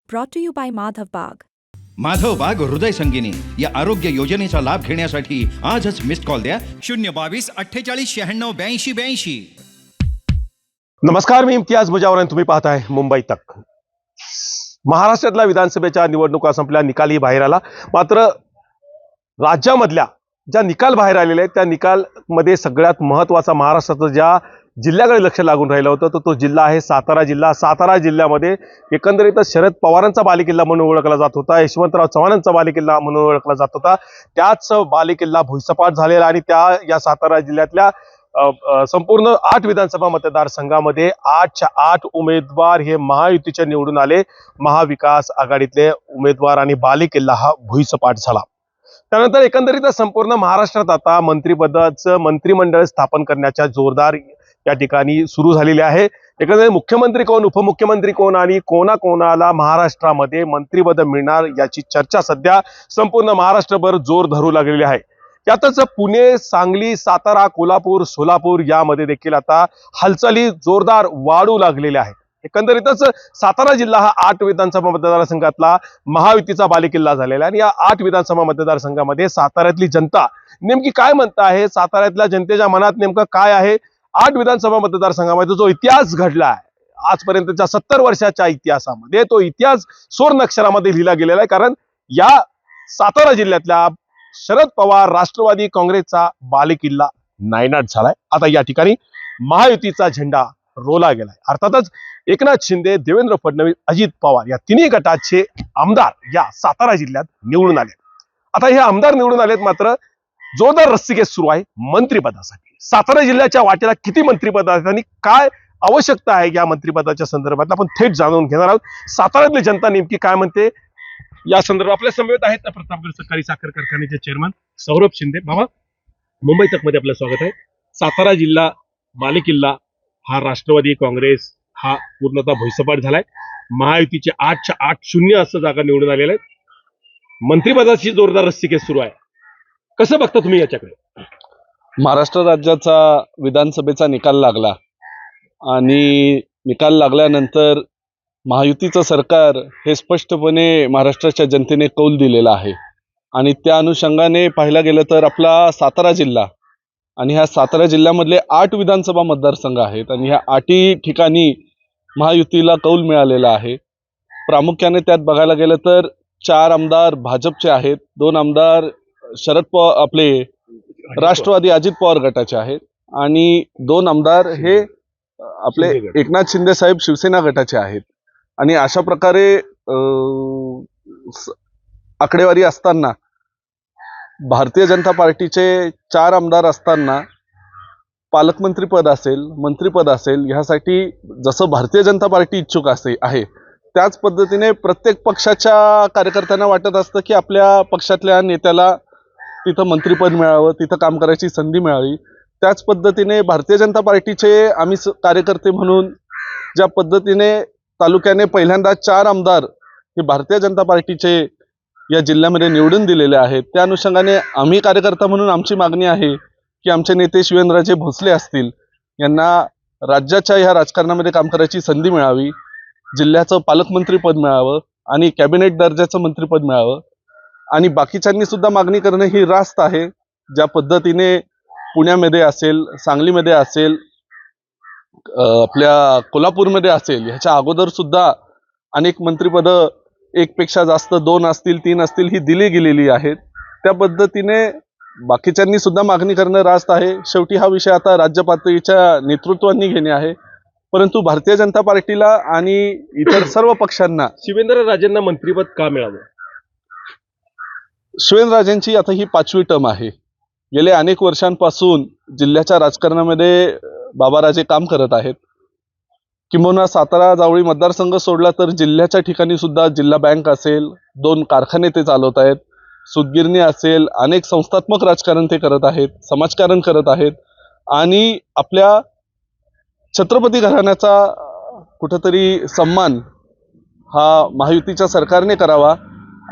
brought to you by Madhav Bagh. Madhav बाग हृदय संगिनी या आरोग्य योजनेचा लाभ घेण्यासाठी आजच मिस्ड कॉल द्या 022-48-96-82-82. नमस्कार, मी इम्तियाज मुजावर आणि तुम्ही पाहताय मुंबई तक. महाराष्ट्रातल्या विधानसभेच्या निवडणुका संपल्या, निकालही बाहेर आला. मात्र राज्यामधल्या ज्या निकाल बाहेर आलेले आहेत त्या निकालमध्ये सगळ्यात महत्त्वाचा महाराष्ट्राचं ज्या जिल्ह्याकडे लक्ष लागून राहिलं होतं तो जिल्हा आहे सातारा जिल्हा. सातारा जिल्ह्यामध्ये एकंदरीतच शरद पवारांचा बालेकिल्ला म्हणून ओळखला जात होता, यशवंतराव चव्हाणांचा बालेकिल्ला म्हणून ओळखला जात होता. त्याच बालेकिल्ला भुईसपाट झालेला आणि या सातारा जिल्ह्यातल्या संपूर्ण 8 विधानसभा मतदारसंघामध्ये 8च्या 8 उमेदवार हे महायुतीचे निवडून आले. महाविकास आघाडीतले उमेदवार आणि बालेकिल्ला हा भुईसपाट झाला. त्यानंतर एकंदरीत संपूर्ण महाराष्ट्रात आता मंत्रिपदाचं मंत्रिमंडळ स्थापन करण्याच्या जोरदार या ठिकाणी सुरू झालेले आहे. एकंदरीत मुख्यमंत्री कोण, उपमुख्यमंत्री कोण आणि कोणाकोणाला महाराष्ट्रामध्ये मंत्रिपद मिळणार याची चर्चा सध्या संपूर्ण महाराष्ट्रभर जोर धरू लागलेली आहे. त्यातच पुणे, सांगली, सातारा, कोल्हापूर, सोलापूर यामध्ये देखील आता हालचाली जोरदार वाढू लागलेल्या आहेत. एकंदरीतच सातारा जिल्हा हा 8 विधानसभा मतदारसंघातला महायुतीचा बालेकिल्ला झालेला आहे आणि या 8 विधानसभा मतदारसंघामध्ये साताऱ्यातली जनता नेमकी काय म्हणत आहे, साताऱ्यातल्या जनतेच्या मनात नेमकं काय आहे. 8 विधानसभा मतदारसंघामध्ये जो इतिहास घडला आहे आजपर्यंतच्या 70 वर्षाच्या इतिहासामध्ये, तो इतिहास सुवर्ण अक्षरामध्ये लिहिला गेलेला आहे. कारण या सातारा जिल्ह्यातल्या शरद पवार राष्ट्रवादी काँग्रेसचा बालेकिल्ला नायनाट झालाय. आता या ठिकाणी महायुतीचा झेंडा रोला गेलाय. अर्थातच एकनाथ शिंदे, देवेंद्र फडणवीस, अजित पवार या तिन्ही गटाचे आमदार या सातारा जिल्ह्यात निवडून आले. आता हे आमदार निवडून आलेत, मात्र जोरदार रस्सीखेच सुरू आहे मंत्रिपदासाठी. सातारा जिल्ह्याच्या वाटेला किती मंत्रिपद आहेत आणि काय आवश्यकता आहे या मंत्रिपदाच्या संदर्भात आपण थेट जाणून घेणार आहोत. साताऱ्यातली जनता नेमकी काय म्हणते या संदर्भात आपल्या समवेत आहेत ना प्रतापगड सहकारी साखर कारखान्याचे चेअरमन सौरभ शिंदे. बाबा, मुंबई तक मध्ये आपलं स्वागत आहे. सातारा जिल्हा बालेकिल्ला हा राष्ट्रवादी काँग्रेस हा पूर्णतः भुईसपाट झालाय. महायुतीचे 8च्या 8 शून्य असं जागा निवडून आलेल्या आहेत. मंत्रिपदाची जोरदार रस्सीखेच सुरू आहे. कसं बघता तुम्ही याच्याकडे? महाराष्ट्र राज्याचा विधानसभेचा निकाल लागला आणि निकाल लागल्यानंतर महायुतीचं सरकार हे स्पष्टपणे महाराष्ट्राच्या जनतेने कौल दिलेला आहे आणि त्या अनुषंगाने पाहायला गेलं तर आपला सातारा जिल्हा आणि ह्या सातारा जिल्ह्यामधले 8 विधानसभा मतदारसंघ आहेत आणि ह्या 8 ठिकाणी महायुतीला कौल मिळालेला आहे. प्रामुख्याने त्यात बघायला गेलं तर 4 आमदार भाजपचे आहेत, 2 आमदार आपले राष्ट्रवादी अजित पवार गटाचे आहेत आणि 2 आमदार हे आपले एकनाथ शिंदे साहेब शिवसेना गटाचे आहेत. आणि अशा प्रकारे आकडेवारी असताना भारतीय जनता पार्टीचे 4 आमदार असताना पालकमंत्री पद असेल, मंत्रीपद असेल, ह्यासाठी जसं भारतीय जनता पार्टी इच्छुक आहे त्याच पद्धतीने प्रत्येक पक्षाच्या कार्यकर्त्यांना वाटत असतं की आपल्या पक्षातल्या नेत्याला तिथं मंत्रिपद मिळावं, तिथं काम करायची संधी मिळावी. त्याच पद्धतीने भारतीय जनता पार्टीचे आम्ही कार्यकर्ते म्हणून ज्या पद्धतीने तालुक्याने पहिल्यांदा 4 आमदार हे भारतीय जनता पार्टीचे या जिल्ह्यामध्ये निवडून दिलेले आहेत, त्या अनुषंगाने आम्ही कार्यकर्ता म्हणून आमची मागणी आहे की आमचे नेते शिवेंद्रराजे भोसले असतील यांना राज्याच्या ह्या राजकारणामध्ये काम करायची संधी मिळावी, जिल्ह्याचं पालकमंत्री पद मिळावं आणि कॅबिनेट दर्जाचं मंत्रिपद मिळावं. आणि बाकीच्यांनी सुद्धा मागणी करणं ही रास्त आहे. ज्या पद्धतीने पुण्यामध्ये असेल, सांगलीमध्ये असेल, आपल्या कोल्हापूरमध्ये असेल, ह्याच्या अगोदर सुद्धा अनेक मंत्रिपद 1 पेक्षा जास्त 2 असतील, 3 असतील ही दिली गेलेली आहेत. त्या पद्धतीने बाकीच्यांनी सुद्धा मागणी करणं रास्त आहे. शेवटी हा विषय आता राज्य पातळीच्या नेतृत्वांनी घेणे आहे. परंतु भारतीय जनता पार्टीला आणि इतर सर्व पक्षांना शिवेंद्रराजेंना मंत्रिपद का मिळावं? शिवेंद्रराजेंची आता ही 5वी टर्म आहे. गेले अनेक वर्षांपासून जिल्ह्याच्या राजकारणामध्ये बाबाराजे काम करत आहेत. किंबहुना सातारा जावळी मतदारसंघ सोडला तर जिल्ह्याच्या ठिकाणी सुद्धा जिल्हा बँक असेल, 2 कारखाने ते चालवत आहेत, सूतगिरणी असेल, अनेक संस्थात्मक राजकारण ते करत आहेत, समाजकारण करत आहेत आणि आपल्या छत्रपती घराण्याचा कुठंतरी सन्मान हा महायुतीच्या सरकारने करावा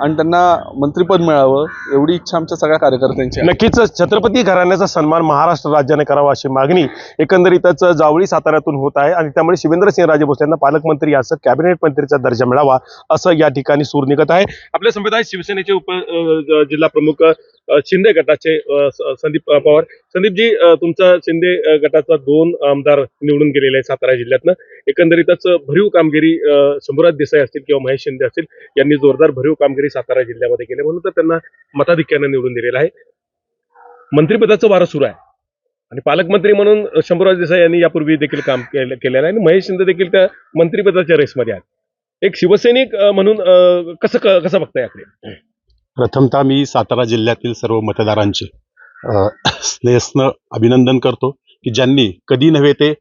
आणि त्यांना मंत्रिपद मिळावं एवढी इच्छा आमच्या सगळ्या कार्यकर्त्यांची आहे. नक्कीच छत्रपती घराण्याचा सन्मान महाराष्ट्र राज्याने करावा अशी मागणी एकंदरीतच जावळी साताऱ्यातून होत आहे आणि त्यामुळे शिवेंद्रसिंहराजे भोसले यांना पालकमंत्री याचं कॅबिनेट मंत्रीचा दर्जा मिळावा असं या ठिकाणी सूर निघत आहे. आपल्या समेत आहेत शिवसेनेचे जिल्हा प्रमुख शिंदे गटाचे संदीप पवार. संदीपजी, तुमचा शिंदे गटाचा 2 आमदार निवडून गेलेले आहेत सातारा जिल्ह्यातनं. एकंदरीतच भरीव कामगिरी शंभूराज देसाई असतील किंवा महेश शिंदे असतील यांनी जोरदार भरीव कामगिरी सातारा जिल्ह्यामध्ये केली, म्हणून तर त्यांना मताधिक्यानं निवडून दिलेलं आहे. मंत्रिपदाचं वारं सुरू आहे आणि पालकमंत्री म्हणून शंभूराज देसाई यांनी यापूर्वी देखील काम केलेलं आहे आणि महेश शिंदे देखील त्या मंत्रिपदाच्या रेसमध्ये आहेत. एक शिवसैनिक म्हणून कसं बघताय याकडे? प्रथमतः मी सातारा जिल्ह्यातील सर्व मतदारांचे स्नेहस्न अभिनंदन करतो की ज्यांनी कधी नव्हे ते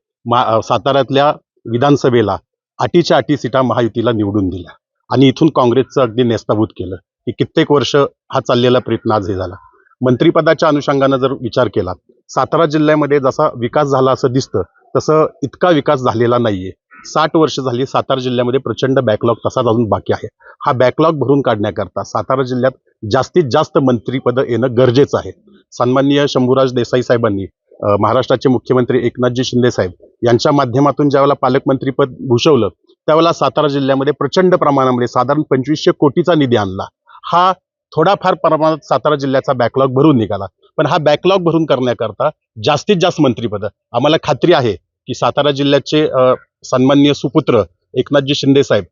साताऱ्यातल्या विधानसभेला 8च्या 8 सीटा महायुतीला निवडून दिल्या आणि इथून काँग्रेसचं अगदी नेस्ताभूत केलं की कित्येक वर्ष हा चाललेला प्रयत्न आज हे झाला. मंत्रिपदाच्या अनुषंगानं जर विचार केला, सातारा जिल्ह्यामध्ये जसा विकास झाला असं दिसतं तसं इतका विकास झालेला नाहीये. 60 वर्ष झाली सातारा जिल्ह्यामध्ये प्रचंड बॅकलॉग तसाच अजून बाकी आहे. हा बॅकलॉग भरून काढण्याकरता सातारा जिल्ह्यात जास्तीत जास्त मंत्रिपदं येणं गरजेचं आहे. सन्माननीय शंभूराज देसाई साहेबांनी महाराष्ट्राचे मुख्यमंत्री एकनाथजी शिंदे साहेब यांच्या माध्यमातून ज्यावेळेला पालकमंत्रीपद भूषवलं त्यावेळेला सातारा जिल्ह्यामध्ये प्रचंड प्रमाणामध्ये साधारण 2500 कोटीचा निधी आणला. हा थोडाफार प्रमाणात सातारा जिल्ह्याचा बॅकलॉग भरून निघाला, पण हा बॅकलॉग भरून करण्याकरता जास्तीत जास्त मंत्रिपदं आम्हाला खात्री आहे की सातारा जिल्ह्याचे सन्माननीय सुपुत्र एकनाथजी शिंदे साहेब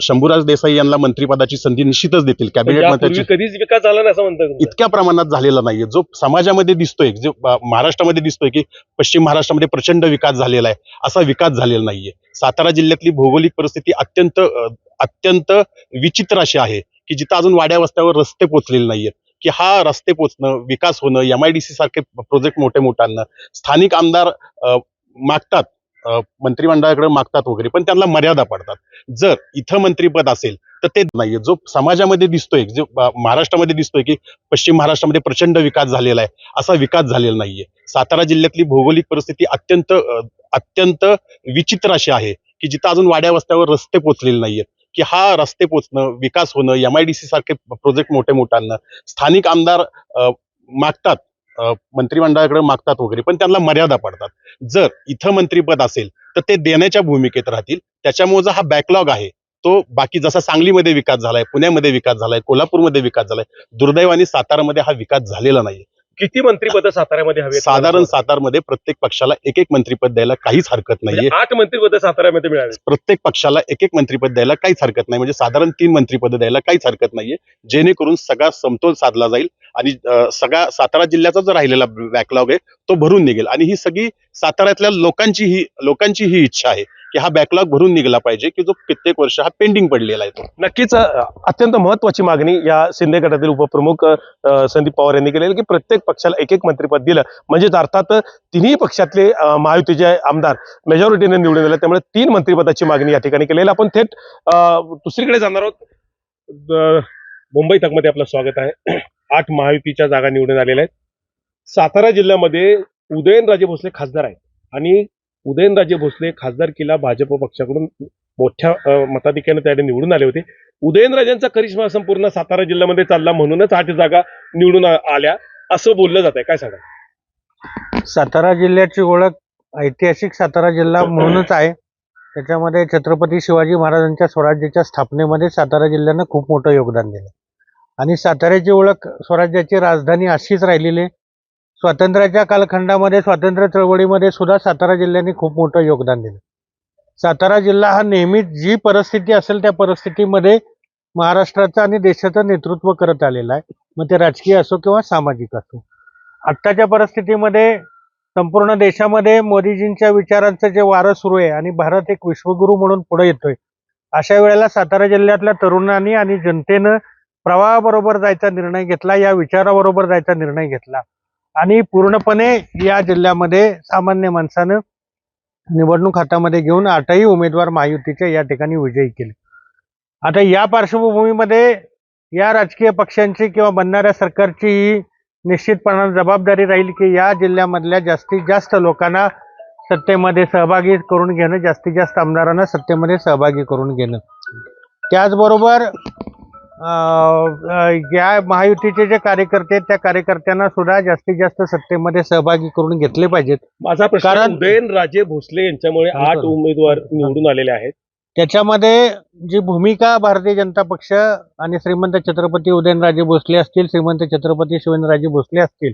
शंभूराज देसाई यांना मंत्रिपदाची संधी निश्चितच देतील. कॅबिनेट मंत्र्याची कधीच विकास झाला नाही असं म्हणतात. इतक्या प्रमाणात झालेला नाहीये जो समाजामध्ये दिसतोय, जो महाराष्ट्रामध्ये दिसतोय की पश्चिम महाराष्ट्रामध्ये प्रचंड विकास झालेला आहे, असा विकास झालेला नाहीये. सातारा जिल्ह्यातली भौगोलिक परिस्थिती अत्यंत विचित्र अशी आहे की जिथं अजून वाड्या वस्त्यावर रस्ते पोचलेले नाहीयेत. की हा रस्ते पोचणं, विकास होणं, MIDC सारखे प्रोजेक्ट मोठे आणणं, स्थानिक आमदार मागतात, मंत्रिमंडळाकडे मागतात वगैरे, पण त्यांना मर्यादा पडतात. जर इथं मंत्रिपद असेल तर ते नाहीये जो समाजामध्ये दिसतोय, जो महाराष्ट्रामध्ये दिसतोय की पश्चिम महाराष्ट्रामध्ये प्रचंड विकास झालेला आहे, असा विकास झालेला नाहीये. सातारा जिल्ह्यातली भौगोलिक परिस्थिती अत्यंत विचित्र अशी आहे की जिथं अजून वाड्या वस्त्यावर रस्ते पोचलेले नाहीयेत. की हा रस्ते पोचणं, विकास होणं, MIDC सारखे प्रोजेक्ट मोठे आणणं, स्थानिक आमदार मागतात, मंत्रिमंडळाकडे मागतात वगैरे, पण त्यांना मर्यादा पडतात. जर इथं मंत्रिपद असेल तर ते देण्याच्या भूमिकेत राहतील. त्याच्यामुळे हा बॅकलॉग आहे तो बाकी जसा सांगलीमध्ये विकास झालाय, पुण्यामध्ये विकास झालाय, कोल्हापूरमध्ये विकास झालाय, दुर्दैवाने सातारामध्ये हा विकास झालेला नाही. किती मंत्रिपद साताऱ्यामध्ये हवे? साधारण सातारमध्ये प्रत्येक पक्षाला एक मंत्रिपद द्यायला काहीच हरकत नाहीये. 8 मंत्रिपद साताऱ्यामध्ये मिळाले. प्रत्येक पक्षाला एक मंत्रिपद द्यायला काहीच हरकत नाही, म्हणजे साधारण 3 मंत्रिपद द्यायला काहीच हरकत नाहीये, जेणेकरून सगळा समतोल साधला जाईल आणि सगळा सातारा जिल्ह्याचा जो राहिलेला बॅकलॉग आहे तो भरून निघेल. आणि ही सगळी साताऱ्यातल्या लोकांची ही इच्छा आहे की हा बॅकलॉग भरून निघाला पाहिजे की जो कित्येक वर्ष हा पेंडिंग पडलेला आहे. तो नक्कीच अत्यंत महत्वाची मागणी या शिंदे गटातील उपप्रमुख संदीप पवार यांनी केलेली की प्रत्येक पक्षाला एक मंत्रिपद दिलं म्हणजेच अर्थात तिन्ही पक्षातले महायुतीचे आमदार मेजॉरिटीने निवडून दिले, त्यामुळे 3 मंत्रिपदाची मागणी या ठिकाणी केलेली. आपण थेट दुसरीकडे जाणार आहोत. मुंबई तकमध्ये आपलं स्वागत आहे. 8 महायुतीच्या जागा निवडून आलेल्या आहेत. सातारा जिल्ह्यामध्ये उदयनराजे भोसले खासदार आहेत आणि उदयनराजे भोसले खासदारकीला भाजप पक्षाकडून मोठ्या मताधिक्याने त्याने निवडून आले होते. उदयनराजेंचा करिश्मा संपूर्ण सातारा जिल्ह्यामध्ये चालला म्हणूनच 8 जागा निवडून आल्या असं बोललं जात आहे, काय सांगा? सातारा जिल्ह्याची ओळख ऐतिहासिक सातारा जिल्हा म्हणूनच आहे. त्याच्यामध्ये छत्रपती शिवाजी महाराजांच्या स्वराज्याच्या स्थापनेमध्ये सातारा जिल्ह्यानं खूप मोठं योगदान दिलं आणि साताऱ्याची ओळख स्वराज्याची राजधानी अशीच राहिलेली आहे. स्वातंत्र्याच्या कालखंडामध्ये, स्वातंत्र्य चळवळीमध्ये सुद्धा सातारा जिल्ह्याने खूप मोठं योगदान दिलं. सातारा जिल्हा हा नेहमीच जी परिस्थिती असेल त्या परिस्थितीमध्ये महाराष्ट्राचं आणि देशाचं नेतृत्व करत आलेला आहे, मग ते राजकीय असो किंवा सामाजिक असो. आत्ताच्या परिस्थितीमध्ये संपूर्ण देशामध्ये मोदीजींच्या विचारांचं जे वारं सुरू आहे आणि भारत एक विश्वगुरू म्हणून पुढे येतोय, अशा वेळेला सातारा जिल्ह्यातल्या तरुणांनी आणि जनतेनं प्रवाहाबरोबर जायचा निर्णय घेतला, या विचाराबरोबर जायचा निर्णय घेतला आणि पूर्णपणे या जिल्ह्यामध्ये सामान्य माणसानं निवडणूक हातामध्ये घेऊन 8ही उमेदवार महायुतीचे या ठिकाणी विजयी केले. आता या पार्श्वभूमीमध्ये या राजकीय पक्षांची किंवा बनणाऱ्या सरकारची ही निश्चितपणाने जबाबदारी राहील की या जिल्ह्यामधल्या जास्तीत जास्त लोकांना सत्तेमध्ये सहभागी करून घेणं, जास्तीत जास्त आमदारांना सत्तेमध्ये सहभागी करून घेणं. त्याचबरोबर या महायुतीचे जे कार्यकर्ते आहेत त्या कार्यकर्त्यांना सुद्धा जास्तीत जास्त सत्तेमध्ये सहभागी करून घेतले पाहिजेत. माझा प्रश्न कारण- उदयनराजे भोसले यांच्यामुळे 8 उमेदवार निवडून आलेले आहेत. त्याच्यामध्ये जी भूमिका भारतीय जनता पक्ष आणि श्रीमंत छत्रपती उदयनराजे भोसले असतील, श्रीमंत छत्रपती शिवेंद्रराजे भोसले असतील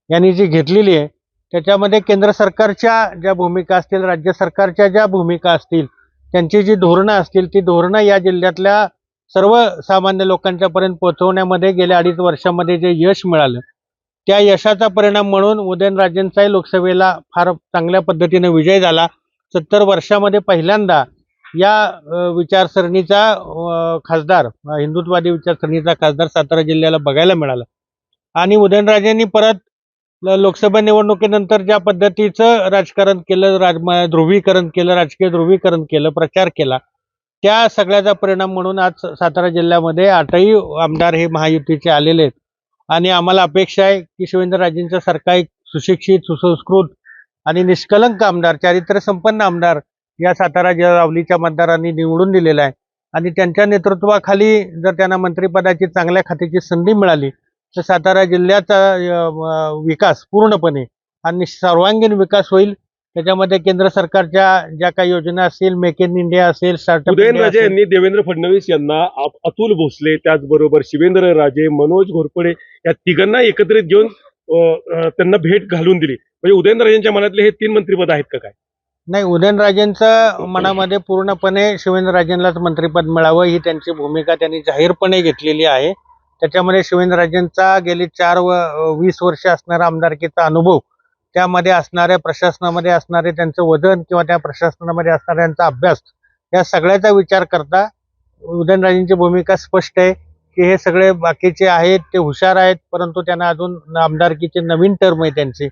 यांनी जी घेतलेली आहे त्याच्यामध्ये केंद्र सरकारच्या ज्या भूमिका असतील, राज्य सरकारच्या ज्या भूमिका असतील, त्यांची जी धोरणं असतील ती धोरणं या जिल्ह्यातल्या सर्वसामान्य लोकांच्या पर्यंत पोहोचवण्यामध्ये गेल्या 2.5 वर्षामध्ये जे यश मिळालं त्या यशाचा परिणाम म्हणून उदयनराजेंचाही लोकसभेला फार चांगल्या पद्धतीने विजय झाला. 70 वर्षामध्ये पहिल्यांदा या विचारसरणीचा खासदार, हिंदुत्ववादी विचारसरणीचा खासदार सातारा जिल्ह्याला बघायला मिळाला. आणि उदयनराजेंनी परत लोकसभा निवडणुकीनंतर ज्या पद्धतीचं राजकारण केलं, ध्रुवीकरण केलं, राजकीय ध्रुवीकरण केलं, प्रचार केला, त्या सगळ्याचा परिणाम म्हणून आज सातारा जिल्ह्यामध्ये 8ही आमदार हे महायुतीचे आलेले आहेत. आणि आम्हाला अपेक्षा आहे की शिवेंद्रराजेंचा सारखा एक सुशिक्षित, सुसंस्कृत आणि निष्कलंक आमदार, चारित्र्यसंपन्न आमदार या सातारा जिल्हा मतदारांनी निवडून दिलेला आहे. आणि त्यांच्या नेतृत्वाखाली जर त्यांना मंत्रिपदाची, चांगल्या खात्याची संधी मिळाली तर सातारा जिल्ह्याचा विकास पूर्णपणे आणि सर्वांगीण विकास होईल. त्याच्यामध्ये केंद्र सरकारच्या ज्या काही योजना असतील, मेक इन इंडिया असेल, स्टार्टअप उदयनराजे यांनी देवेंद्र फडणवीस यांना, अतुल भोसले, त्याचबरोबर शिवेंद्रराजे, मनोज घोरपडे या तिघांना एकत्रित घेऊन त्यांना भेट घालून दिली. म्हणजे उदयनराजेंच्या मनातले हे 3 मंत्रिपद आहेत का काय? नाही, उदयनराजेंचं मनामध्ये पूर्णपणे शिवेंद्रराजेंनाच मंत्रिपद मिळावं ही त्यांची भूमिका त्यांनी जाहीरपणे घेतलेली आहे. त्याच्यामध्ये शिवेंद्रराजेंचा गेली 4 व 20 वर्ष असणारा आमदारकीचा अनुभव, त्यामध्ये असणाऱ्या प्रशासनामध्ये असणारे त्यांचं वजन किंवा त्या प्रशासनामध्ये असणारा त्यांचा अभ्यास, या सगळ्याचा विचार करता उदयनराजेंची भूमिका स्पष्ट आहे की हे सगळे बाकीचे आहेत ते हुशार आहेत, परंतु त्यांना अजून आमदारकीची नवीन टर्म आहे त्यांची.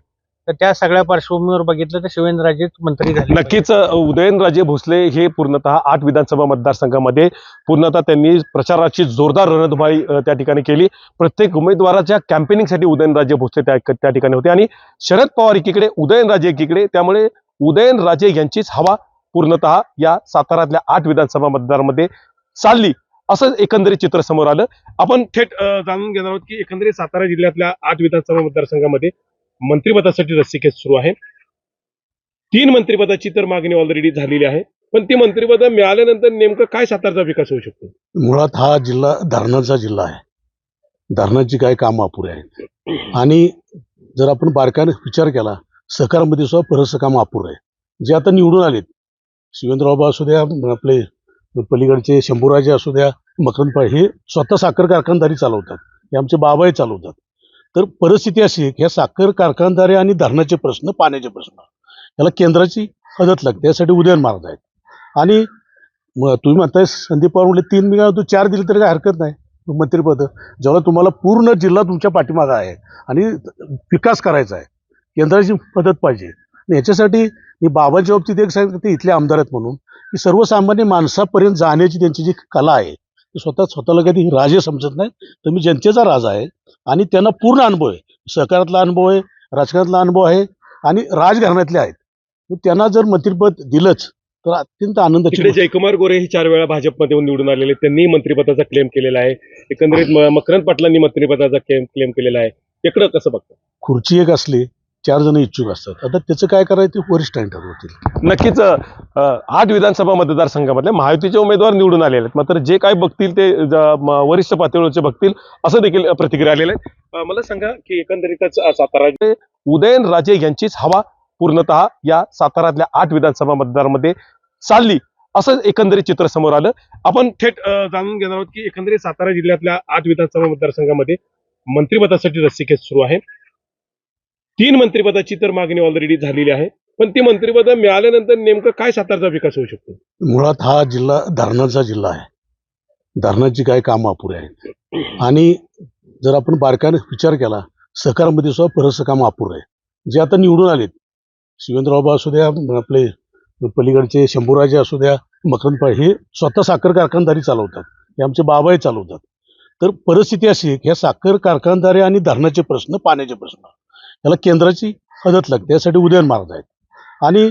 तर त्या सगळ्या पार्श्वभूमीवर बघितलं तर शिवेंद्रराजेच मंत्री झाले. नक्कीच उदयनराजे भोसले हे पूर्णतः 8 विधानसभा मतदारसंघामध्ये पूर्णतः त्यांनी प्रचाराची जोरदार रणधुमाळी त्या ठिकाणी केली. प्रत्येक उमेदवाराच्या कॅम्पेनिंगसाठी उदयनराजे भोसले त्या ठिकाणी होते आणि शरद पवार एकीकडे, उदयनराजे एकीकडे. त्यामुळे उदयनराजे यांचीच हवा पूर्णतः या साताऱ्यातल्या 8 विधानसभा मतदारांमध्ये चालली, असं एकंदरीत चित्र समोर आलं. आपण थेट जाणून घेणार आहोत की एकंदरीत सातारा जिल्ह्यातल्या 8 विधानसभा मतदारसंघामध्ये मंत्रिपदासाठी रस्सीखेच सुरू आहे. 3 मंत्रिपदाची तर मागणी ऑलरेडी झालेली आहे, पण ती मंत्रिपद मिळाल्यानंतर नेमकं काय सातारचा विकास होऊ शकतो? मुळात हा जिल्हा धरणाचा जिल्हा आहे. धरणाची काय कामं अपुरे आहेत आणि जर आपण बारकाईने विचार केला, सहकारमध्ये सुद्धा बरंचसं काम अपुरं आहे. जे आता निवडून आलेत, शिवेंद्रबाबा असू द्या, आपले पलीकडचे शंभूराजे असू द्या, मकरंद, हे स्वतः साखर कारखानदारी चालवतात, हे आमचे बाबाही चालवतात. तर परिस्थिती अशी आहे की ह्या साखर कारखानदारी आणि धरणाचे प्रश्न, पाण्याचे प्रश्न, याला केंद्राची मदत लागते. यासाठी उदयन महाराज आहेत. आणि तुम्ही म्हणताय संदीप पवार म्हणले 3 मिळाले, तू 4 दिली तरी काय हरकत नाही मंत्रिपद. जेव्हा तुम्हाला पूर्ण जिल्हा तुमच्या पाठीमागा आहे आणि विकास करायचा आहे, केंद्राची मदत पाहिजे. आणि याच्यासाठी मी बाबांच्या बाबतीत एक सांगितलं, ते इथले आमदार आहेत म्हणून की सर्वसामान्य माणसापर्यंत जाण्याची त्यांची जी कला आहे, ती स्वतःला कधी राजे समजत नाही. तर मी जनतेचा राजा आहे आणि त्यांना पूर्ण अनुभव आहे, सहकारातला अनुभव आहे, राजकारणातला अनुभव आहे आणि राजघराण्यातले आहेत. तर त्यांना जर मंत्रिपद दिलंच तर अत्यंत आनंदाची तिकडे जयकुमार गोरे हे 4 वेळा भाजपमध्ये निवडून आलेले, त्यांनी मंत्रिपदाचा क्लेम केलेला आहे. एकंदरीत मकरंद पाटलांनी मंत्रिपदाचा क्लेम केलेला आहे. इकडं कसं बघतं? खुर्ची एक असली, 4 जण इच्छुक असतात. आता त्याचं काय करायचं ते वरिष्ठांनी ठरवतील. नक्कीच 8 विधानसभा मतदारसंघामधले महायुतीचे उमेदवार निवडून आलेले आहेत, मात्र जे काय बघतील ते वरिष्ठ पातळीवरचे बघतील, असं देखील प्रतिक्रिया आलेल्या आहेत. मला सांगा की एकंदरीतच सातारा उदयनराजे यांचीच हवा पूर्णतः या साताऱ्यातल्या 8 विधानसभा मतदारांमध्ये चालली, असं एकंदरीत चित्र समोर आलं. आपण थेट जाणून घेणार आहोत की एकंदरीत सातारा जिल्ह्यातल्या 8 विधानसभा मतदारसंघामध्ये मंत्रिपदासाठी रस्सीखेच सुरू आहे. 3 मंत्रिपदाची तर मागणी ऑलरेडी झालेली आहे, पण ती मंत्रिपद मिळाल्यानंतर नेमकं काय सातारचा विकास होऊ शकतो? मुळात हा जिल्हा धरणाचा जिल्हा आहे. धरणाची काय कामं अपुरे आहेत आणि जर आपण बारकाईने विचार केला, सहकारमध्ये सुद्धा बरंचसं काम अपुरं आहे. जे आता निवडून आलेत, शिवेंद्रबाबा असू द्या, आपले पलीकडचे शंभूराजे असू द्या, मकरंद, हे स्वतः साखर कारखानदारी चालवतात, हे आमचे बाबाही चालवतात. तर परिस्थिती अशी आहे की ह्या साखर कारखानदारी आणि धरणाचे प्रश्न, पाण्याचे प्रश्न, याला केंद्राची मदत लागते. यासाठी उदयन महाराज आहेत. आणि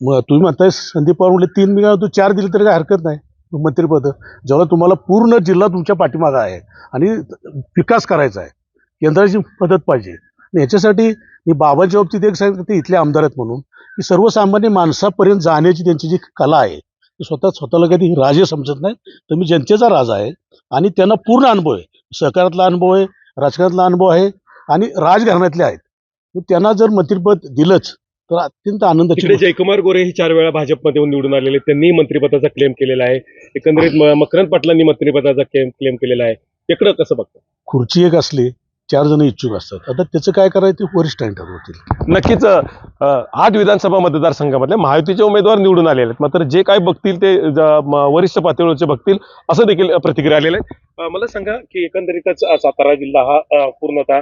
तुम्ही म्हणताय संदीप पवार म्हणले 3 मिळाले, तू 4 दिली तरी काय हरकत नाही मंत्रिपद, जेव्हा तुम्हाला पूर्ण जिल्हा तुमच्या पाठीमागं आहे आणि विकास करायचा आहे, केंद्राची मदत पाहिजे. आणि याच्यासाठी मी बाबांच्या बाबतीत एक सांगितलं, ते इथले आमदार आहेत म्हणून, की सर्वसामान्य माणसापर्यंत जाण्याची त्यांची जी कला आहे, ती स्वतःला कधी राजे समजत नाही, तर मी जनतेचा राजा आहे आणि त्यांना पूर्ण अनुभव आहे, सहकारातला अनुभव आहे, राजकारणातला अनुभव आहे आणि राजघराण्यातले आहेत. मग त्यांना जर मंत्रिपद दिलंच तर अत्यंत आनंदाची तिकडे जयकुमार गोरे हे 4 वेळा भाजपमध्ये निवडून आलेले, त्यांनी मंत्रिपदाचा क्लेम केलेला आहे. एकंदरीत मकरंद पाटलांनी मंत्रिपदाचा क्लेम केलेला आहे. तिकडं कसं बघतं? खुर्ची एक असली 4 जण इच्छुक असतात. आता त्याचं काय करायचं ते वरिष्ठांनी ठरवतील. नक्कीच 8 विधानसभा मतदारसंघामध्ये महायुतीचे उमेदवार निवडून आलेले आहेत, मात्र जे काय बघतील ते वरिष्ठ पातळीवरचे बघतील असं देखील प्रतिक्रिया आलेल्या आहेत. मला सांगा की एकंदरीतच सातारा जिल्हा हा पूर्णतः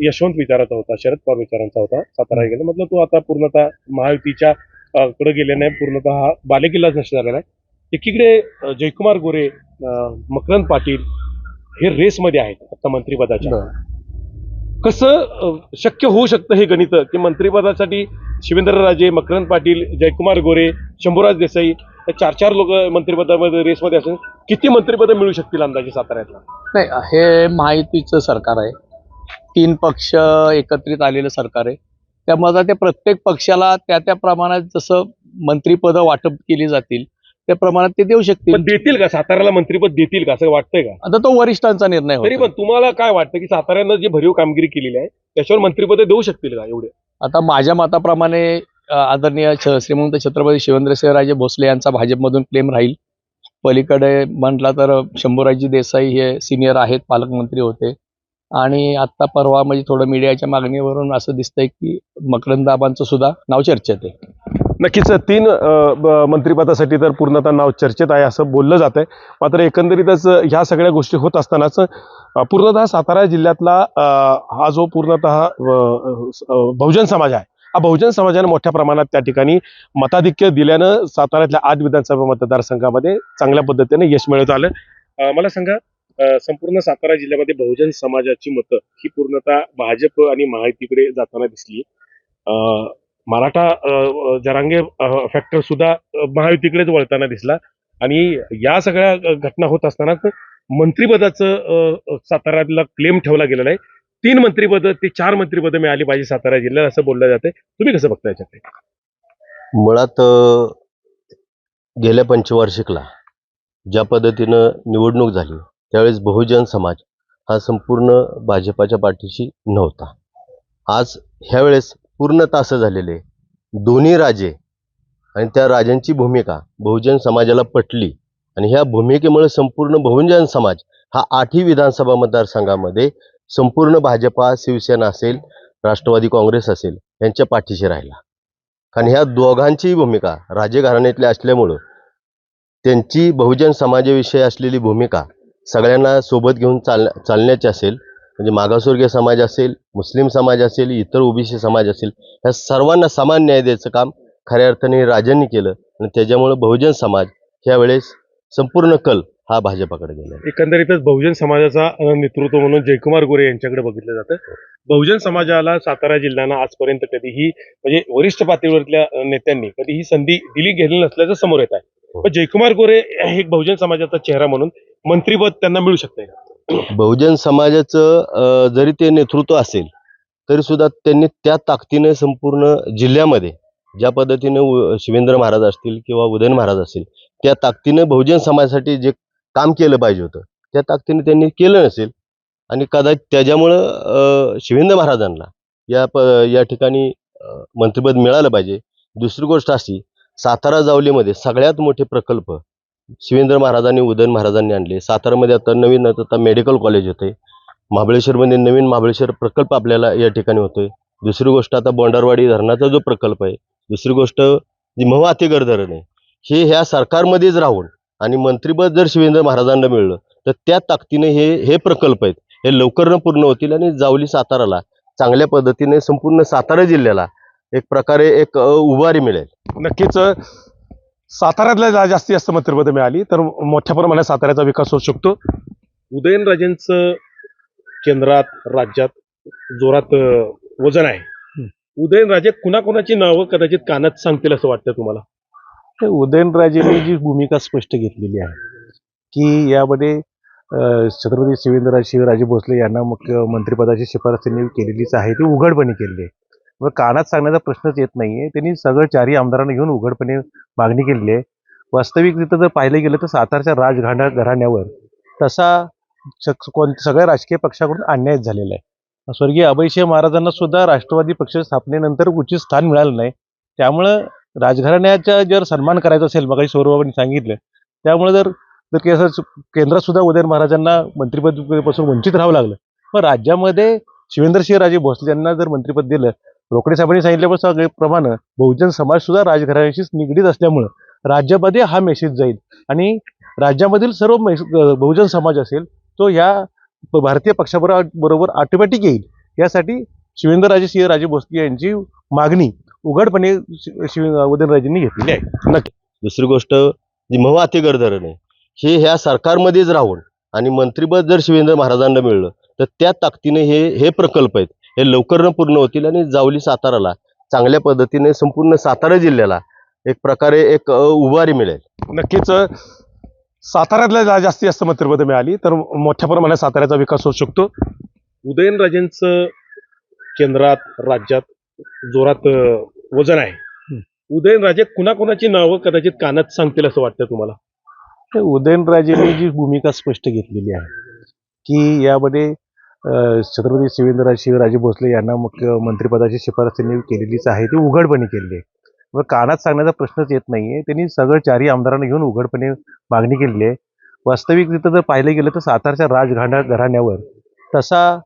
यशवंत विचाराचा होता, शरद पवार विचारांचा होता. सातारा गेला म्हटलं तो आता पूर्णतः महायुतीच्या कडे गेले नाही, पूर्णतः हा बालेकिल्लाच नष्ट झालेला आहे. एकीकडे जयकुमार गोरे, मकरंद पाटील हे रेसमध्ये आहेत आता मंत्रिपदाच्या. कसं शक्य होऊ शकतं हे गणित की मंत्रिपदासाठी शिवेंद्रराजे, मकरंद पाटील, जयकुमार गोरे, शंभूराज देसाई हे 4 लोक मंत्रिपदामध्ये रेसमध्ये असून किती मंत्रिपदं मिळू शकतील अंदाजे साताऱ्यातला? नाही, हे महायुतीचं सरकार आहे. 3 पक्ष एकत्रित आलेलं सरकार आहे. त्यामुळे ते प्रत्येक पक्षाला त्या प्रमाणात जसं मंत्रिपदं वाटप केली जातील त्या प्रमाणात ते देऊ शकतील. पण देतील का साताऱ्याला मंत्रिपद देतील का असं वाटतंय का? आता तो वरिष्ठांचा निर्णय तरी होता. पण तुम्हाला काय वाटतं की साताऱ्यानं जी भरीव कामगिरी केलेली आहे त्याच्यावर मंत्रिपद देऊ शकतील का एवढे? आता माझ्या मताप्रमाणे आदरणीय श्रीमंत छत्रपती शिवेंद्रसिंहराजे भोसले यांचा भाजपमधून क्लेम राहील. पलीकडे म्हटला तर शंभूराजी देसाई हे सिनियर आहेत, पालकमंत्री होते. आणि आत्ता परवा म्हणजे थोडं मीडियाच्या मागणीवरून असं दिसतंय की मकरंदाबांचं सुद्धा नाव चर्चेत आहे. नक्कीच 3 मंत्रिपदासाठी तर पूर्णतः नाव चर्चेत आहे असं बोललं जात आहे. मात्र एकंदरीतच ह्या सगळ्या गोष्टी होत असतानाच पूर्णतः सातारा जिल्ह्यातला हा जो पूर्णतः बहुजन समाज आहे, हा बहुजन समाजाने मोठ्या प्रमाणात त्या ठिकाणी मताधिक्य दिल्यानं साताऱ्यातल्या 8 विधानसभा मतदारसंघामध्ये चांगल्या पद्धतीने यश मिळत आलं. मला सांगा, संपूर्ण सातारा जिल्ह्यामध्ये बहुजन समाजाची मतं ही पूर्णतः भाजप आणि महायुतीकडे जाताना दिसली. मराठा जरांगे फॅक्टर सुद्धा महायुतीकडेच वळताना दिसला आणि या सगळ्या घटना होत असतानाच मंत्रिपदाचं साताऱ्याला क्लेम ठेवला गेलेला आहे. 3 मंत्रिपदं ते 4 मंत्रिपदं मिळाली पाहिजे सातारा जिल्ह्याला असं बोललं जाते. तुम्ही कसं बघता याच्याकडे? मुळात गेल्या पंचवार्षिकला ज्या पद्धतीनं निवडणूक झाली त्यावेळेस बहुजन समाज हा संपूर्ण भाजपाच्या पाठीशी नव्हता. आज ह्यावेळेस पूर्णतः असं झालेलं आहे, दोन्ही राजे आणि त्या राजांची भूमिका बहुजन समाजाला पटली आणि ह्या भूमिकेमुळे संपूर्ण बहुजन समाज हा 8ही विधानसभा मतदारसंघामध्ये संपूर्ण भाजपा, शिवसेना असेल, राष्ट्रवादी काँग्रेस असेल यांच्या पाठीशी राहिला. कारण ह्या दोघांचीही भूमिका राजे घराण्यातल्या असल्यामुळं त्यांची बहुजन समाजाविषयी असलेली भूमिका सगळ्यांना सोबत घेऊन चालण्याची असेल, म्हणजे मागासवर्गीय समाज असेल, मुस्लिम समाज असेल, इतर ओबीसी समाज असेल, ह्या सर्वांना समान न्याय द्यायचं काम खऱ्या अर्थाने राजांनी केलं आणि त्याच्यामुळे बहुजन समाज ह्यावेळेस संपूर्ण कल हा भाजपाकडे गेला. एकंदरीतच बहुजन समाजाचा नेतृत्व म्हणून जयकुमार गोरे यांच्याकडे बघितलं जातं. बहुजन समाजाला सातारा जिल्ह्यानं आजपर्यंत कधीही म्हणजे वरिष्ठ पातळीवरल्या नेत्यांनी कधीही संधी दिली गेली नसल्याचं समोर येत आहे. पण जयकुमार गोरे एक बहुजन समाजाचा चेहरा म्हणून मंत्रिपद त्यांना मिळू शकते का? बहुजन समाजाचं जरी ते नेतृत्व असेल तरी सुद्धा त्यांनी त्या ताकदीने संपूर्ण जिल्ह्यामध्ये ज्या पद्धतीने शिवेंद्र महाराज असतील किंवा उदयन महाराज असतील त्या ताकदीने बहुजन समाजासाठी जे काम केलं पाहिजे होतं त्या ताकदीने त्यांनी केलं नसेल आणि कदाचित त्याच्यामुळं शिवेंद्र महाराजांना या ठिकाणी मंत्रिपद मिळालं पाहिजे. दुसरी गोष्ट अशी, सातारा जावलीमध्ये सगळ्यात मोठे प्रकल्प शिवेंद्र महाराजांनी, उदयन महाराजांनी आणले. सातारामध्ये आता नवीन आता मेडिकल कॉलेज होते, महाबळेश्वरमध्ये नवीन महाबळेश्वर प्रकल्प आपल्याला या ठिकाणी होतोय. दुसरी गोष्ट आता बोंडारवाडी धरणाचा जो प्रकल्प आहे, दुसरी गोष्ट जी महुआतेकर धरण आहे, हे ह्या सरकारमध्येच राहून आणि मंत्रिपद जर शिवेंद्र महाराजांना मिळलं तर त्या ताकदीने हे प्रकल्प आहेत हे लवकर पूर्ण होतील आणि जावली साताराला चांगल्या पद्धतीने संपूर्ण सातारा जिल्ह्याला एक प्रकारे एक उभारी मिळेल. नक्कीच साताऱ्यातल्या जास्तीत जास्त मंत्रिपदं मिळाली तर मोठ्या प्रमाणात साताऱ्याचा विकास होऊ शकतो. उदयनराजेंचं केंद्रात राज्यात जोरात वजन आहे. उदयनराजे कुणाकुणाची नावं कदाचित कानात सांगतील असं वाटतं तुम्हाला? तर उदयनराजेंनी जी भूमिका स्पष्ट घेतलेली आहे की यामध्ये छत्रपती शिवेंद्रराजे भोसले यांना मुख्यमंत्रिपदाची शिफारस त्यांनी केलेलीच आहे ती उघडपणे केलेली आहे. मग कानात सांगण्याचा प्रश्नच येत नाहीये. त्यांनी सगळं चारही आमदारांना घेऊन उघडपणे मागणी केलेली आहे. वास्तविक तिथं जर पाहिलं गेलं तर सातारच्या घराण्यावर तसा सगळ्या राजकीय पक्षाकडून अन्याय झालेला आहे. स्वर्गीय अभयसिंह महाराजांना सुद्धा राष्ट्रवादी पक्ष स्थापनेनंतर उचित स्थान मिळालं नाही. त्यामुळं राजघराण्याचा जर सन्मान करायचा असेल मग सौरभाबांनी सांगितलं त्यामुळे जर केंद्रात सुद्धा उदयन महाराजांना मंत्रिपदापासून वंचित राहावं लागलं. पण राज्यामध्ये शिवेंद्रसिंहराजे भोसले यांना जर मंत्रिपद दिलं रोकडे साहेबांनी सांगितल्याप्रमाणे बहुजन समाज सुद्धा राजघराण्याशी निगडीत असल्यामुळं राज्यामध्ये हा मेसेज जाईल आणि राज्यामधील सर्व बहुजन समाज असेल तो या भारतीय पक्षाबरोबर ऑटोमॅटिक येईल. यासाठी शिवेंद्रराजे भोसले यांची मागणी उघडपणे उदयनराजेंनी घेतलेली आहे. दुसरी गोष्ट जी मवातेकर धरण आहे हे ह्या सरकारमध्येच राहून आणि मंत्रिपद जर शिवेंद्र महाराजांना मिळलं तर त्या ताकदीने हे प्रकल्प आहेत हे लवकर पूर्ण होतील आणि जावली साताराला चांगल्या पद्धतीने संपूर्ण सातारा जिल्ह्याला एक प्रकारे एक उभारी मिळेल. नक्कीच साताऱ्यातल्या जास्तीत जास्त मंत्रिपदं मिळाली तर मोठ्या प्रमाणात साताऱ्याचा विकास होऊ शकतो. उदयनराजेंचं केंद्रात राज्यात जोरात वजन आहे. उदयनराजे कुणाकुणाची नावं कदाचित कानात सांगतील असं वाटतं तुम्हाला? तर उदयनराजेंनी जी भूमिका स्पष्ट घेतलेली आहे की यामध्ये छत्रपती शिवेंद्रराजे भोसले यांना मुख्यमंत्रिपदाची शिफारस त्यांनी केलेलीच आहे ती उघडपणे केलेली आहे. मग कानात सांगण्याचा प्रश्नच येत नाहीये. त्यांनी सगळं चारही आमदारांना घेऊन उघडपणे मागणी केलेली आहे. वास्तविक तिथं जर पाहिलं गेलं तर सातारच्या घराण्यावर तसा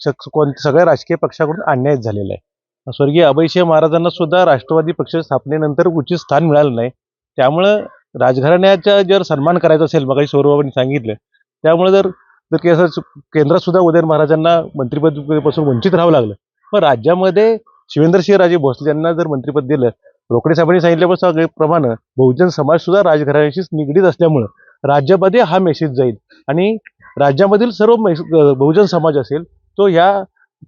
सगळ्या राजकीय पक्षाकडून अन्याय झालेला आहे. स्वर्गीय अभयसिंह महाराजांना सुद्धा राष्ट्रवादी पक्ष स्थापनेनंतर उचित स्थान मिळालं नाही. त्यामुळं राजघराण्याचा जर सन्मान करायचा असेल मग सौरभाबांनी सांगितलं त्यामुळे जर केंद्रात सुद्धा उदयन महाराजांना मंत्रिपदापासून वंचित राहावं लागलं. पण राज्यामध्ये शिवेंद्रसिंहराजे भोसले यांना जर मंत्रिपद दिलं रोकडे साहेबांनी सांगितल्याप्रमाणे बहुजन समाज सुद्धा राजघराण्याशी निगडीत असल्यामुळं राज्यामध्ये हा मेसेज जाईल आणि राज्यामधील सर्व बहुजन समाज असेल तो या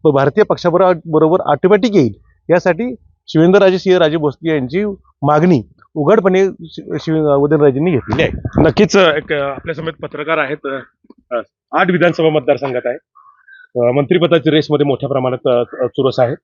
भारतीय पक्षाबरोबर ऑटोमॅटिक येईल. यासाठी शिवेंद्रराजे भोसले यांची मागणी उघडपणे उदयनराजेंनी घेतलेली आहे. नक्कीच आपल्या समेत पत्रकार आहेत. 8 विधानसभा मतदारसंघात आहे. मंत्रिपदाची रेसमध्ये मोठ्या प्रमाणात चुरस आहे.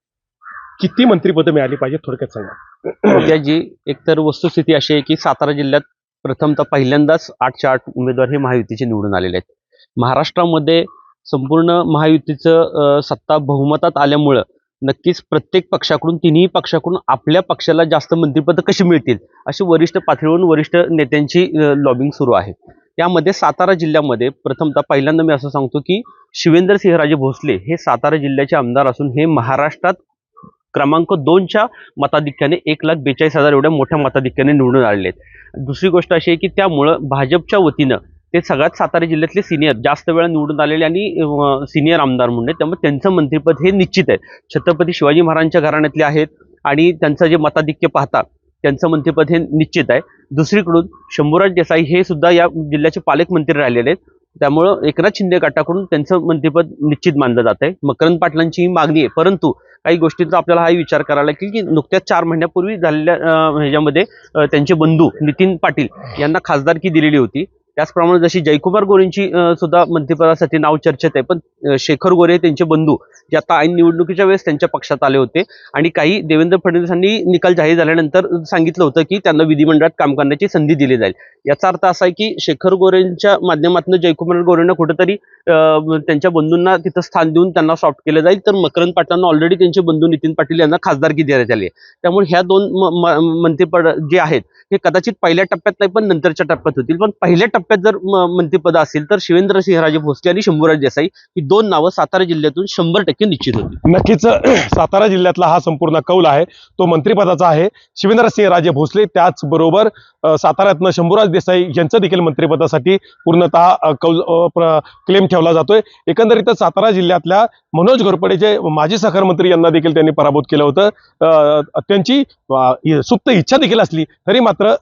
किती मंत्रिपदं मिळाली पाहिजे थोडक्यात सांगा. जी एकतर वस्तुस्थिती अशी आहे की सातारा जिल्ह्यात प्रथमतः पहिल्यांदाच 8च्या 8 उमेदवार हे महायुतीचे निवडून आलेले आहेत. महाराष्ट्रामध्ये संपूर्ण महायुतीचं सत्ता बहुमतात आल्यामुळं नक्कीच प्रत्येक पक्षाकडून तिन्ही पक्षाकडून आपल्या पक्षाला जास्त मंत्रिपदं कशी मिळतील अशी वरिष्ठ पातळीवरून वरिष्ठ नेत्यांची लॉबिंग सुरू आहे. यामध्ये सातारा जिल्ह्यामध्ये प्रथमतः पहिल्यांदा मी असं सांगतो की शिवेंद्रसिंहराजे भोसले हे सातारा जिल्ह्याचे आमदार असून हे महाराष्ट्रात क्रमांक 2च्या मताधिक्याने 1,42,000 एवढ्या मोठ्या मताधिक्याने निवडून आलेले आहेत. दुसरी गोष्ट अशी आहे की त्यामुळं भाजपच्या वतीनं ते सगळ्यात सातारा जिल्ह्यातले सिनियर जास्त वेळा निवडून आलेले आणि सिनियर आमदार म्हणून त्यामुळे त्यांचं मंत्रिपद हे निश्चित आहे. छत्रपती शिवाजी महाराजांच्या घराण्यातले आहेत आणि त्यांचं जे मताधिक्य पाहता त्यांचं मंत्रिपद हे निश्चित आहे. दुसरीकडून शंभूराज देसाई हे सुद्धा या जिल्ह्याचे पालकमंत्री राहिलेले आहेत. त्यामुळं एकनाथ शिंदे गटाकडून त्यांचं मंत्रिपद निश्चित मानलं जात आहे. मकरंद पाटलांची ही मागणी आहे. परंतु काही गोष्टींचा आपल्याला हाही विचार करायला लागेल की नुकत्याच 4 महिन्यापूर्वी झालेल्या ह्याच्यामध्ये त्यांचे बंधू नितीन पाटील यांना खासदारकी दिलेली होती. त्याचप्रमाणे जशी जयकुमार गोरेंची सुद्धा मंत्रिपदासाठी नाव चर्चेत आहे. पण शेखर गोरे त्यांचे बंधू जे आता ऐन निवडणुकीच्या वेळेस त्यांच्या पक्षात आले होते आणि काही देवेंद्र फडणवीसांनी निकाल जाहीर झाल्यानंतर सांगितलं होतं की त्यांना विधिमंडळात काम करण्याची संधी दिली जाईल. याचा अर्थ असा आहे की शेखर गोरेंच्या माध्यमातून जयकुमार गोरेंना कुठेतरी त्यांच्या बंधूंना तिथं स्थान देऊन त्यांना सॉफ्ट केलं जाईल. तर मकरंद पाटलांना ऑलरेडी त्यांचे बंधू नितीन पाटील यांना खासदारकी देण्यात आली आहे. त्यामुळे ह्या 2 मंत्रिपद जे आहेत हे कदाचित पहिल्या टप्प्यात नाही पण नंतरच्या टप्प्यात होतील. पण पहिल्या टप्प्यात जर मंत्रिपद असेल तर शिवेंद्रसिंहराजे भोसले आणि शंभूराज देसाई ही 2 नावं सातारा जिल्ह्यातून 100% निश्चित होती. नक्कीच सातारा जिल्ह्यातला हा संपूर्ण कौल आहे तो मंत्रिपदाचा आहे. शिवेंद्रसिंहराजे भोसले त्याचबरोबर साताऱ्यातनं शंभूराज देसाई यांचं देखील मंत्रिपदासाठी पूर्णतः क्लेम ठेवला जातोय. एकंदरीतच सातारा जिल्ह्यातल्या मनोज घोरपडेचे माजी सहकार मंत्री यांना देखील त्यांनी पराभूत केलं होतं. त्यांची सुप्त इच्छा देखील असली तरी मात्र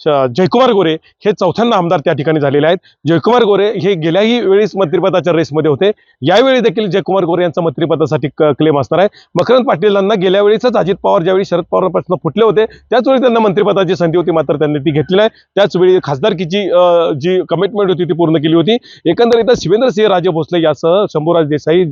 जयकुमार गोरे हे चौथ्यांदा आमदार त्या ठिकाणी झालेले आहेत. जयकुमार गोरे हे गेल्याही वेळेस मंत्रिपदाच्या रेसमध्ये होते. यावेळी देखील जयकुमार गोरे यांचा मंत्रिपदासाठी क्लेम असणार आहे. मकरंद पाटीलांना गेल्या वेळेसच अजित पवार ज्यावेळी शरद पवारांपासून फुटले होते त्याचवेळी त्यांना मंत्रिपदाची संधी होती, मात्र त्यांनी ती घेतली नाही. त्याचवेळी खासदारकीची जी कमिटमेंट होती ती पूर्ण केली होती. एकंदरीत शिवेंद्रसिंह राजे भोसले यासह शंभूराज देसाई,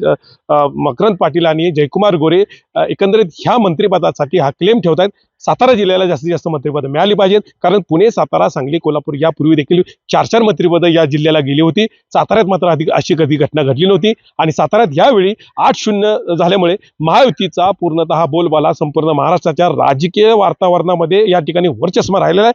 मकरंद पाटील आणि जयकुमार गोरे एकंदरीत ह्या मंत्रिपदासाठी हा क्लेम ठेवत आहेत. सातारा जिल्ह्याला जास्तीत जास्त मंत्रिपदं मिळाली पाहिजेत, कारण पुणे, सातारा, सांगली, कोल्हापूर यापूर्वी देखील 4-4 मंत्रिपदं या जिल्ह्याला गेली होती. साताऱ्यात मात्र अशी कधी घटना घडली नव्हती आणि साताऱ्यात यावेळी 8-0 झाल्यामुळे महायुतीचा पूर्णतः बोलबाला संपूर्ण महाराष्ट्राच्या राजकीय वातावरणामध्ये या ठिकाणी वर्चस्व राहिलेला आहे.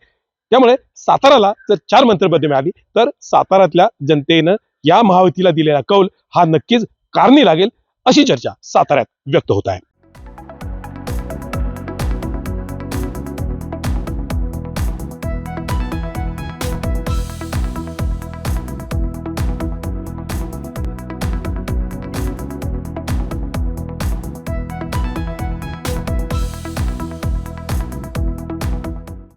त्यामुळे साताराला जर 4 मंत्रिपदे मिळाली तर साताऱ्यातल्या जनतेनं या महायुतीला दिलेला कौल हा नक्कीच कारणी लागेल, अशी चर्चा साताऱ्यात व्यक्त होत आहे.